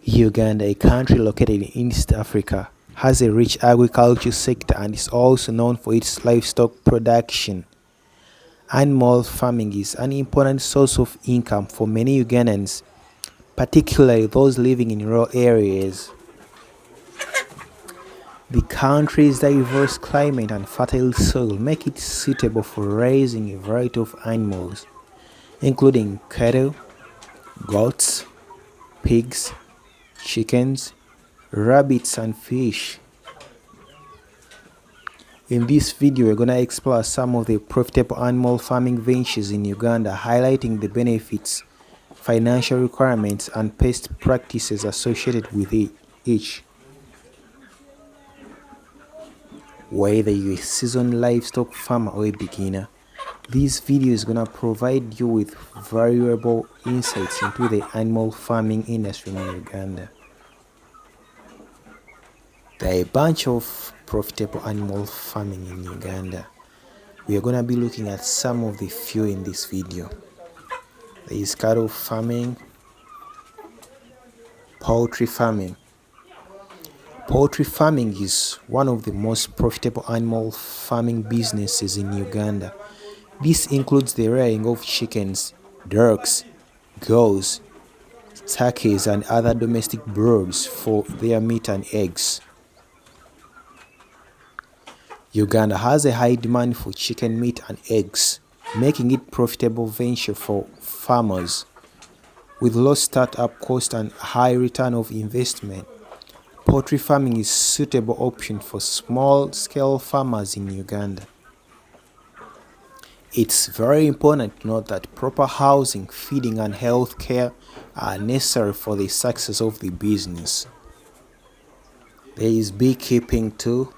Uganda, a country located in East Africa, has a rich agriculture sector and is also known for its livestock production. Animal farming is an important source of income for many Ugandans, particularly those living in rural areas. The country's diverse climate and fertile soil make it suitable for raising a variety of animals, including cattle, goats, pigs, chickens, rabbits, and fish. In this video, we're gonna explore some of the profitable animal farming ventures in Uganda, highlighting the benefits, financial requirements, and pest practices associated with each. Whether you're a seasoned livestock farmer or a beginner, this video is gonna provide you with valuable insights into the animal farming industry in Uganda. There are a bunch of profitable animal farming in Uganda. We are going to be looking at some of the few in this video. There is cattle farming, poultry farming. Poultry farming is one of the most profitable animal farming businesses in Uganda. This includes the rearing of chickens, ducks, goats, turkeys, and other domestic birds for their meat and eggs. Uganda has a high demand for chicken meat and eggs, making it a profitable venture for farmers. With low startup cost and high return of investment, poultry farming is a suitable option for small-scale farmers in Uganda. It's very important to note that proper housing, feeding, and health care are necessary for the success of the business. There is beekeeping too.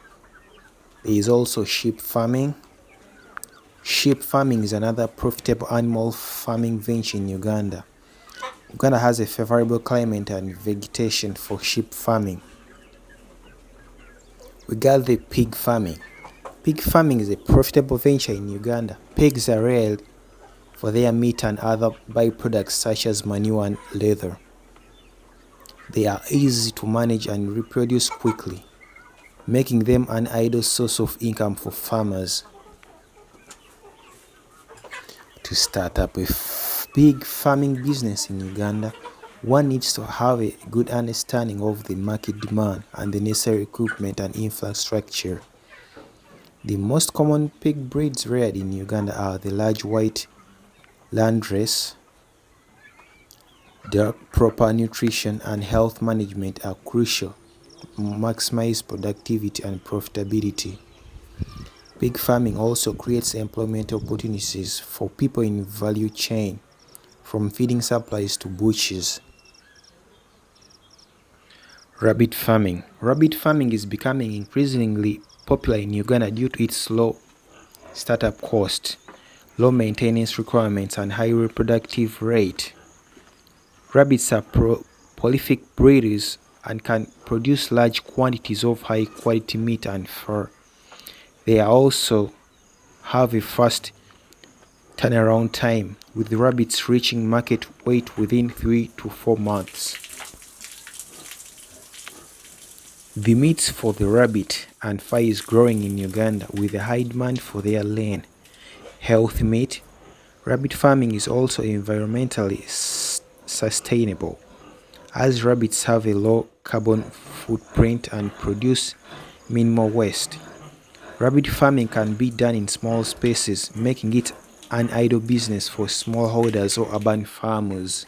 There is also sheep farming. Sheep farming is another profitable animal farming venture in Uganda. Uganda has a favorable climate and vegetation for sheep farming. We got the pig farming. Pig farming is a profitable venture in Uganda. Pigs are reared for their meat and other byproducts such as manure and leather. They are easy to manage and reproduce quickly, making them an ideal source of income for farmers. To start up a big farming business in Uganda, one needs to have a good understanding of the market demand and the necessary equipment and infrastructure. The most common pig breeds reared in Uganda are the large white landrace. Their proper nutrition and health management are crucial to maximize productivity and profitability. Pig farming also creates employment opportunities for people in the value chain, from feeding supplies to butchers. Rabbit farming. Rabbit farming is becoming increasingly popular in Uganda due to its low startup cost, low maintenance requirements, and high reproductive rate. Rabbits are prolific breeders and can produce large quantities of high-quality meat and fur. They also have a fast turnaround time, with rabbits reaching market weight within 3 to 4 months. The meat for the rabbit and fur is growing in Uganda with a high demand for their lean, healthy meat. Rabbit farming is also environmentally sustainable, as rabbits have a low carbon footprint and produce minimal waste. Rabbit farming can be done in small spaces, making it an ideal business for smallholders or urban farmers.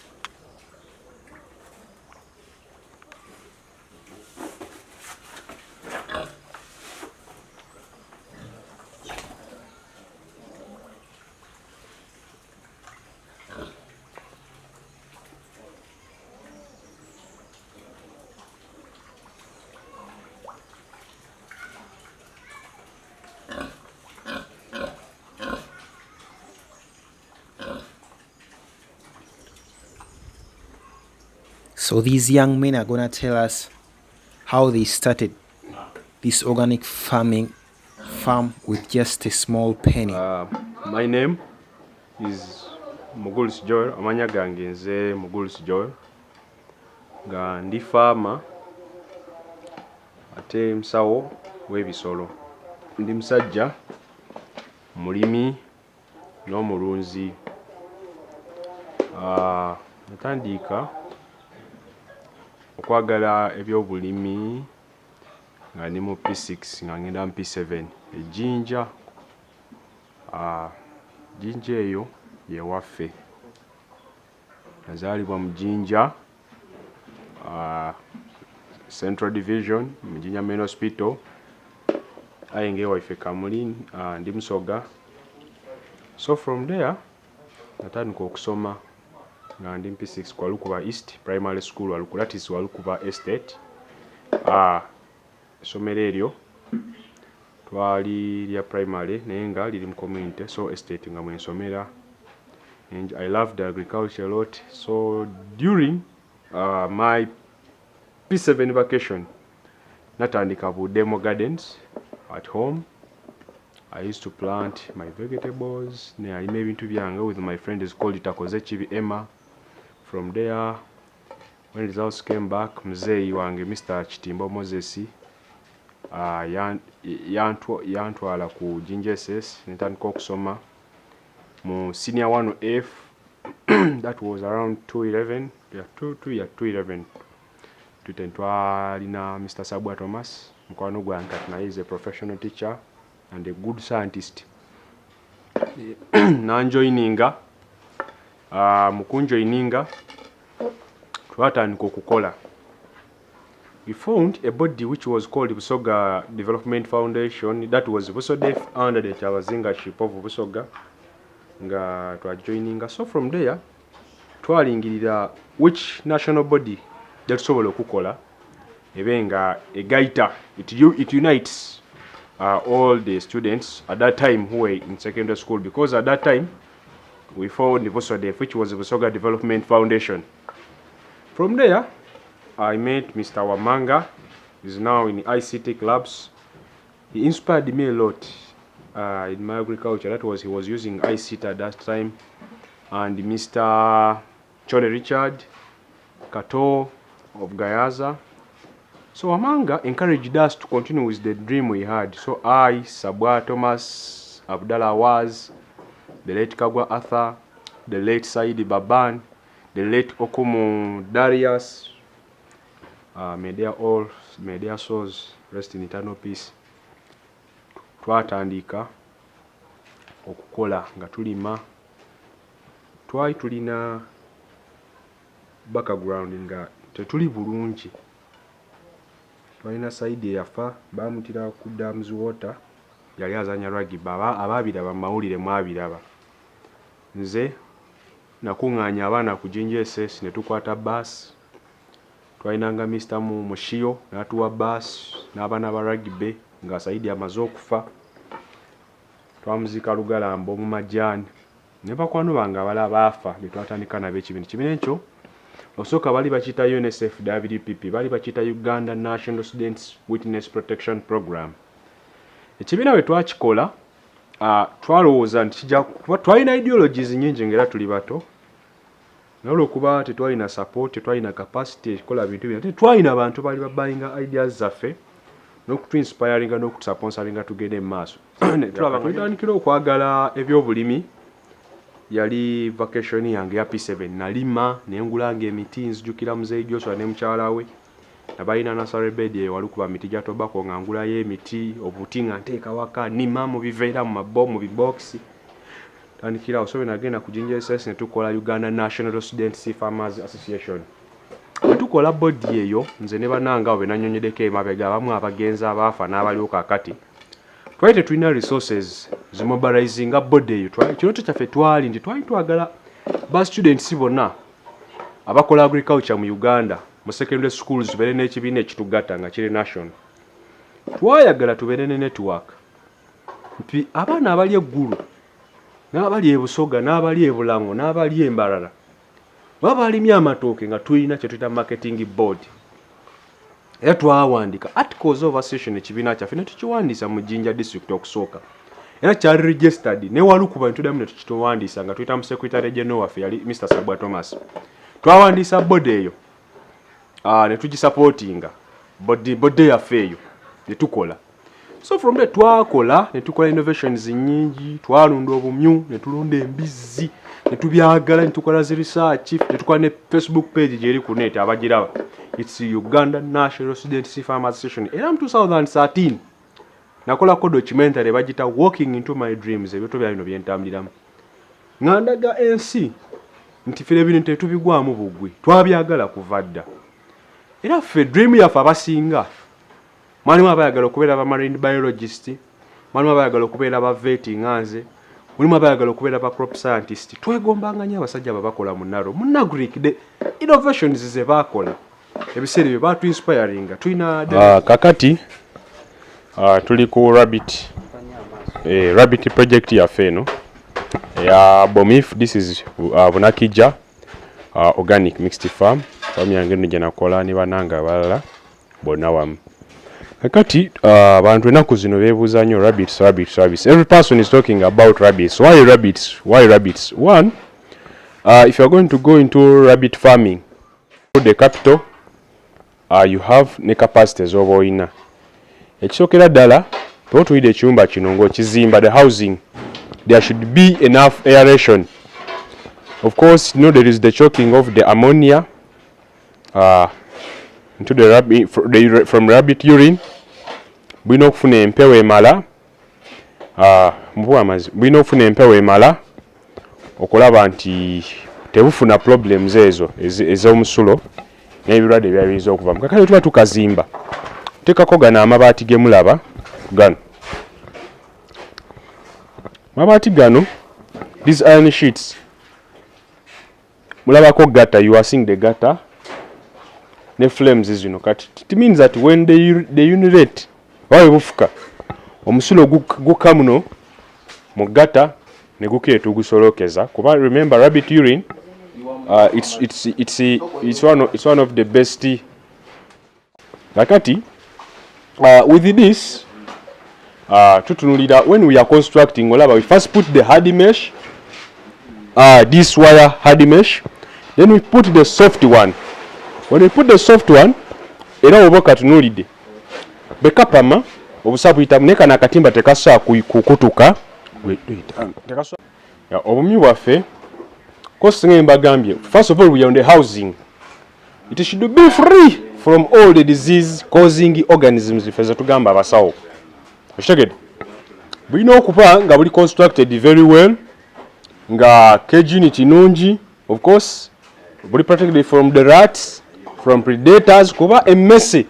So these young men are gonna tell us how they started this organic farm with just a small penny. My name is Mugulis Joel. Amanya gange nze Mugulis Joel. nga ndi farmer ate musawo w'ebisolo. Ndi musajja mulimi n'omulunzi. Natandika okwagala ebyobulimi nga ndi mu P6 nga ngenda mu P7 ejjinja. Jinja eyo yewaffe. Nazaalibwa mu Jinja Central Division mu Jinja Main Hospital. Aye ng'ewaffe Kamuli ndi Musoga. So from there natandika okusoma nga ndi P6 kwa Lukuba East Primary School Walukulatis Walukuba Estate. Essomero eryo twali lya primary naye nga liri mu community, so estate nga mwensomera. And I loved agriculture a lot. So during my P7 vacation natandika bu demo gardens at home. I used to plant my vegetables. I made into byange with my friend is called Itakoze Chibi Emma. From there, when results came back, Mzee wange Mr. Chitimbo Moses yantwala ku Jinja SS nitandika okusoma mu senior 1F. That was around 2011. Yeah, 2011. Twalina Mr. Sabwa Thomas mukwano gwange naye is a professional teacher and a good scientist. Nanjoininga mukunjoininga twatandika okukola. We found a body which was called Busoga Development Foundation. That was Busodef under the Chawazinga-ship of Busoga nga twajoininga. So from there twalingirira which national body that sobola okukola ebenga egaita it unites all the students at that time who were in secondary school, because at that time we found the Busodef, which was the Busoga Development Foundation. From there I met Mr. Wamanga. He's now in ICT clubs. He inspired me a lot in my agriculture. That was, he was using ICT at that time. And Mr. Chole Richard Kato of Gayaza. So Wamanga encouraged us to continue with the dream we had. So I, Sabwa Thomas, Abdallah Waz, the late Kagwa Arthur, the late Saidi Baban, the late Okumu Darius, may their souls rest in eternal peace. Twatandika okukola nga tulima. Twali tulina background nga tetuli bulungi. Twalina Saidi yafa bamutira ku Dams Water, yali azanya rugby. Ababiraba mawulire mwabiraba. Nze nakuŋŋaanya abaana ku Jinja SS ne tukwata bus. Twalinanga Mr. Mushiyo n'atuwa bus n'abaana ba rugby nga Saidi amaze okufa. Twamuzika Lugalambo mu Majani. Ne bakwano bange abala baafa ne twatandika nabo ekibiina. Ekibiina ekyo osooka bali bakiyita UNSF WPP, bali bakiyita Uganda National Students Witness Protection Program. Ekibiina bwe twakikola twalowooza nti twalina ideologies nnyingi ng'era tuli bato. Olwokuba tetwalina support, tetwalina capacity ekola bintu bino, tetwalina abantu bali babayinga ideas zaffe n'okutuinspiringa n'okutusponsoringa tugende mu maaso. Tulaba twetandikira okwagala ebyobulimi. Yali vacation yange ya P7. Nalima nengulanga emiti, nzijukira Mzee Joshua ne mukyala we nabalina nursery bed eyo Walukuba miti gya tobacco nga ngulayo emiti, obuti nga nteeka waka, nima mu biveera mu mu bibox. Tandikira osobe nagenda ku Jinja SS ne tukola Uganda National Students Farmers Association. Tukola body eyo nze ne bananga abo benanyonyedeko emabega abamu abagenza abaafa n'abalyoka akati. Twali tetulina resources zimobilizing body eyo. Kino kyaffe twali nti twali twagala ba students bonna abakola agriculture mu Uganda mu secondary schools tubeere n'ekibiina ekitugatta nga kiri national. Twayagala tubeere ne network nti abaana abali eggulu n'abali e Busoga n'abali e Bulango n'abali e Mbarara baba alimye amatooke nga tulina kye tuyita marketing board. Era twawandika articles of association ekibiina kyaffe ne tukiwandiisa mu Jinja district okusooka. Era kyali registered ne Walukuba ntuddamu ne tukituwandiisa nga tuyita mu secretary general waffe yali Mr. Sabwa Thomas. Twawandiisa board eyo ne tugisupportinga body yaffe eyo ne tukola. So from there twakola ne tukola innovations nyingi, twalunda obumyu ne tulunda embizzi ne tubyagala ne tukola research ne tukola ne Facebook page gyeri ku net abagiraba. It's Uganda National Students Farmers Association. Era mu 2013 nakola ko documentary bagita Walking into My Dreams, ebintu bya bino byentambuliramu. Ngandaga ensi nti fire bino tetubigwamu bugwi, twabyagala kuvadda. Era ffe dream yaffe abasinga mwalimu abayagala okubeera ba marine biologist, mwalimu abayagala okubeera ba vet nganze, mwalimu abayagala okubeera ba crop scientist. Twegombanga nnyo abasajja babakola mu Naro munna Greek the innovations ze bakola ebiseera bye batu inspiring. Tuina kakati tuli ku rabbit project yaffe eno ya Bomif. This is Bunakija organic mixed farm. Farm yange nje nakola ni bananga balala bonna wamu. Kakati abantu enaku zino beebuuza nnyo rabbits. Every person is talking about rabbits. Why rabbits? One, if you are going to go into rabbit farming, the capital, you have ne capacities of oina. Ekisokera ddala totuyide ekyumba kino ng'okizimba, the housing, there should be enough aeration. Of course, there is the choking of the ammonia into the rabbit from rabbit urine. Bulina okufuna empewo emala bulina okufuna empewo emala okulaba nti tebufuna problems ezo ez'omusulo n'ebirwadde ebyayinza okuvamu. Kakale tuba tukazimba tekako gano amabaati ge mulaba gano. Mabaati gano, these iron sheets, mulabako gutter, you are seeing the gutter ne flames zino. Kati it means that when they urinate wawe bufuka omusulo guka muno mu gutter ne gukeetu gusolokeza kuba remember rabbit urine it's one of the best. Nakati with this tutunulira when we are constructing olaba we first put the hard mesh, this wire hard mesh, then we put the soft one. When we put the soft one era oboka tunulide bekapama obusabuyita muneka nakatimba tekasa kukutuka tekasa ya obumyu bwaffe kosinga mbagambye. First of all, we are on the housing. It should be free from all the disease causing organisms ifeza tugamba abasawo. Oshtegede bulina okuba nga buli constructed very well, nga cage unit nungi, of course buli protected from the rats, from predators, kuba emmese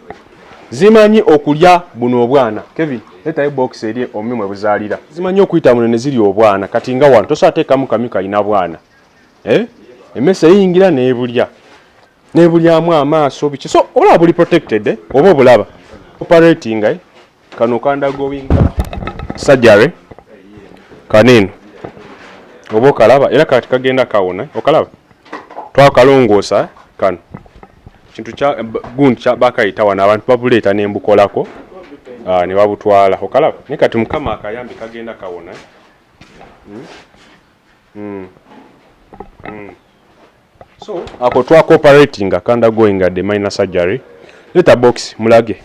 zimanyi okulya buno obwana. Kevin leta box eri omumwe buzalira zimanyi okuyita muno ne ziri obwana. Kati nga wano tosateekamu kamika ina bwana emmese yingira nebulyamu amaaso biki. So olaba buli protected oba obulaba operating kano kandagowinga surgery kaneno oba okalaba era kati kagenda kawona okalaba twakalongoosa kano kintu kya gundi kya bakayita wana abantu babuleeta nembukolako ne babutwala okalaba ne kati mukama akayambi kagenda kawona. So ako twa cooperating akanda going at the minor surgery. Let box mulage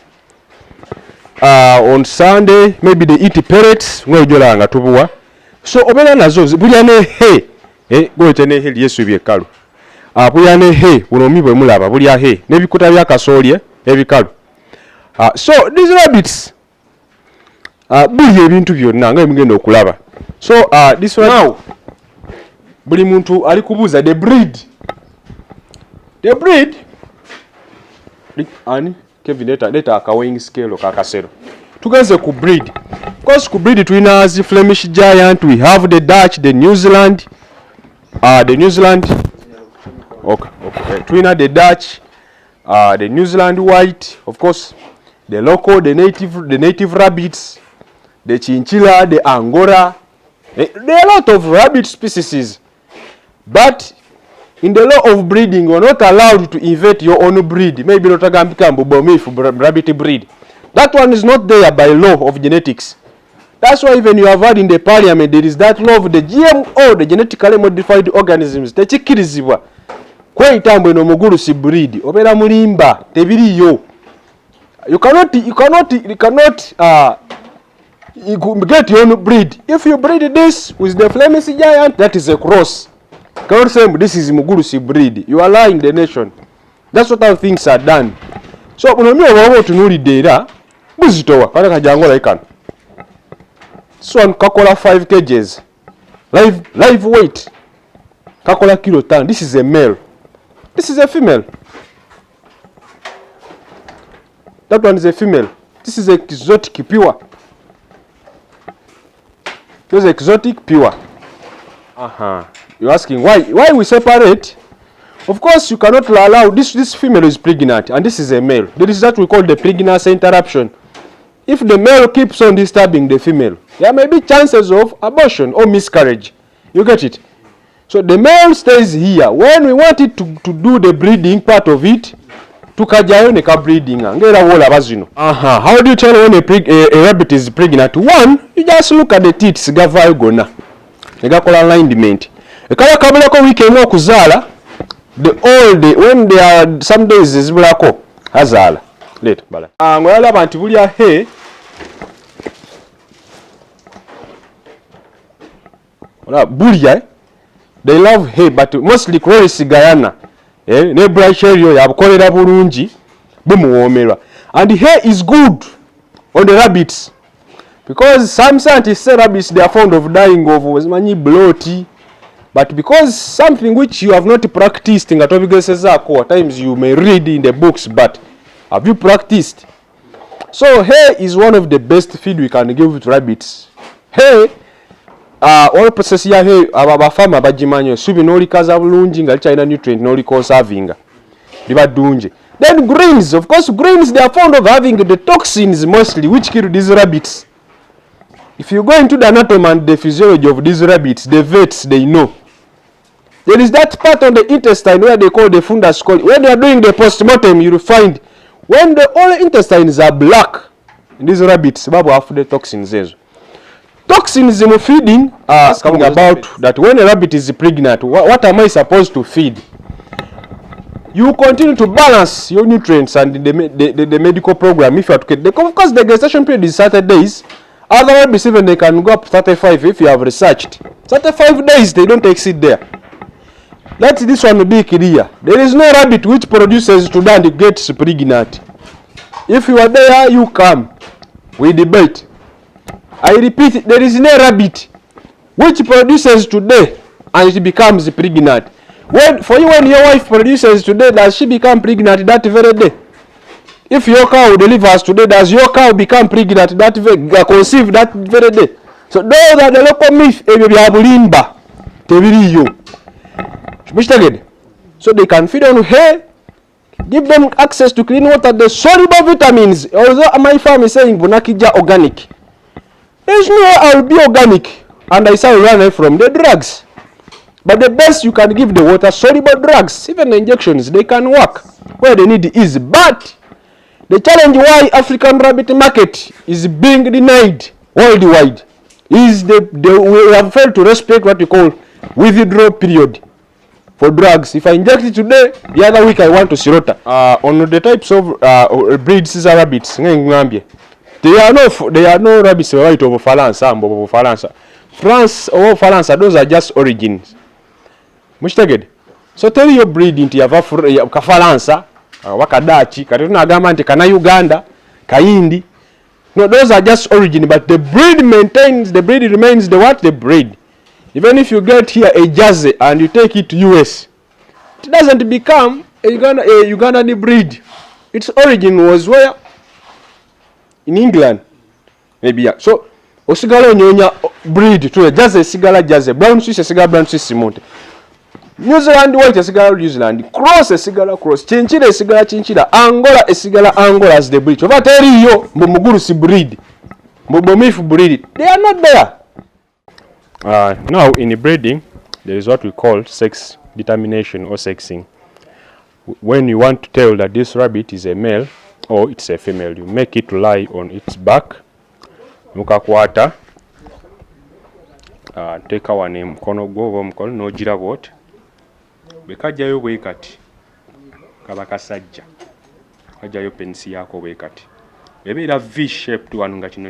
on Sunday maybe they eat pellets ngojolanga tubuwa. So obera nazo bulya ne goite ne he Yesu byekalu bulya ne he buno mibwe mulaba bulya he nebikuta bya kasolye ebikalu. So these rabbits bulya ebintu byonna nga emigenda okulaba. So this one now buli muntu ali kubuza the breed ani Kevin leta akawing scale kakasero tugenze ku breed. Of course ku breed tuina as Flemish giant, we have the Dutch, the New Zealand okay tuina the Dutch, the New Zealand white, of course the local, the native rabbits, the chinchilla, the Angora. There are a lot of rabbit species, but in the law of breeding, you are not allowed to invent your own breed. Maybe not a rabbit breed. That one is not there by law of genetics. That's why even you have heard in the parliament, there is that law of the GMO, the genetically modified organisms. Techikirizibwa kweyitambwe no mugulusi breed obera mulimba tebiriyo. You cannot get your own breed. If you breed this with the Flemish giant, that is a cross. You cannot say this is mugulusi breed. You are lying the nation. That's what how things are done. So unomyo wabo tunulidde era buzitowa kale kajangola ikano. So kakola 5 kgs. Live weight. Kakola kilo 10. This is a male. This is a female. That one is a female. This is exotic pure. This is exotic pure. You're asking why we separate? Of course, you cannot allow this female is pregnant and this is a male. There is that we call the pregnancy interruption. If the male keeps on disturbing the female, there may be chances of abortion or miscarriage. You get it? So the male stays here. When we want it to do the breeding part of it, tukajayo ne ka breeding ngera wola bazino. How do you tell when a rabbit is pregnant? One, you just look at the teats gavayo gona. Negakola alignment. Ekala kabulako week eno okuzaala, when there are some days zibulako hazaala. Let bala. Ngoyala abantu bulya he. Ola bulya. They love hay, but mostly Croix Guyana. Ne brasherio yabukolera bulungi bumuwomerwa. And hay is good on the rabbits. Because some scientists say rabbits they are fond of dying of bloaty. But because something which you have not practiced in at times you may read in the books, but have you practiced? So hay is one of the best feed we can give to rabbits. Hay all process ya hay abafama bajimanyo subi no likaza bulungi nga china nutrient no conserving liba dunje. Then greens, of course greens they are fond of having the toxins mostly which kill these rabbits. If you go into the anatomy and the physiology of these rabbits, the vets they know. There is that part on the intestine where they call the fundus colli. When they are doing the postmortem, you will find when the all intestines are black in these rabbits, babu have the toxins there. Toxins in feeding are coming about that when a rabbit is pregnant, what am I supposed to feed? You continue to balance your nutrients and the medical program if you are to get. Of course, the gestation period is 30 days. Other rabbits even they can go up to 35 if you have researched. 35 days they don't exceed there. Let this one be clear. There is no rabbit which produces today and gets pregnant. If you are there, you come. We debate. I repeat, there is no rabbit which produces today and it becomes pregnant. When your wife produces today, does she become pregnant that very day? If your cow delivers today, does your cow become pregnant that very conceive that very day? So those are the local myth. So they can feed on hay, give them access to clean water, the soluble vitamins. Although my farm is saying Bunakija organic. There is no way I will be organic and I say run away from the drugs. But the best you can give the water soluble drugs, even the injections, they can work where the need is. But the challenge why African rabbit market is being denied worldwide is we have failed to respect what we call withdrawal period for drugs. If I inject it today, the other week I want to slaughter. On the types of breeds of rabbits, there are no rabbits right over Faransa. France or Faransa, those are just origins. So tell your breed into Faransa, Wakadachi, Katuna Gamante, Kana Uganda, Kaindi. No, those are just origin, but the breed maintains, the breed remains the breed. Even if you get here a Jersey and you take it to US, it doesn't become a Ugandan breed. Its origin was where? In England. Maybe. Yeah. So, osigala nyonya breed to Jersey sigala Jersey, brown Swiss sigala brown Swiss monte. New Zealand white sigala New Zealand, cross sigala cross, chinchila sigala chinchila, Angola sigala Angola as the breed. Over tell you, Mumugurusi breed, Mubomifu breed. They are not there. Now in breeding, there is what we call sex determination or sexing. When you want to tell that this rabbit is a male or it's a female, you make it lie on its back. Mukakwata. Take our name. Kono go mkono no jira bot. Bekajayo bwekati. kaba kasajja kajjayo pensi yaako bwe kati ebeera v shaped wano nga kino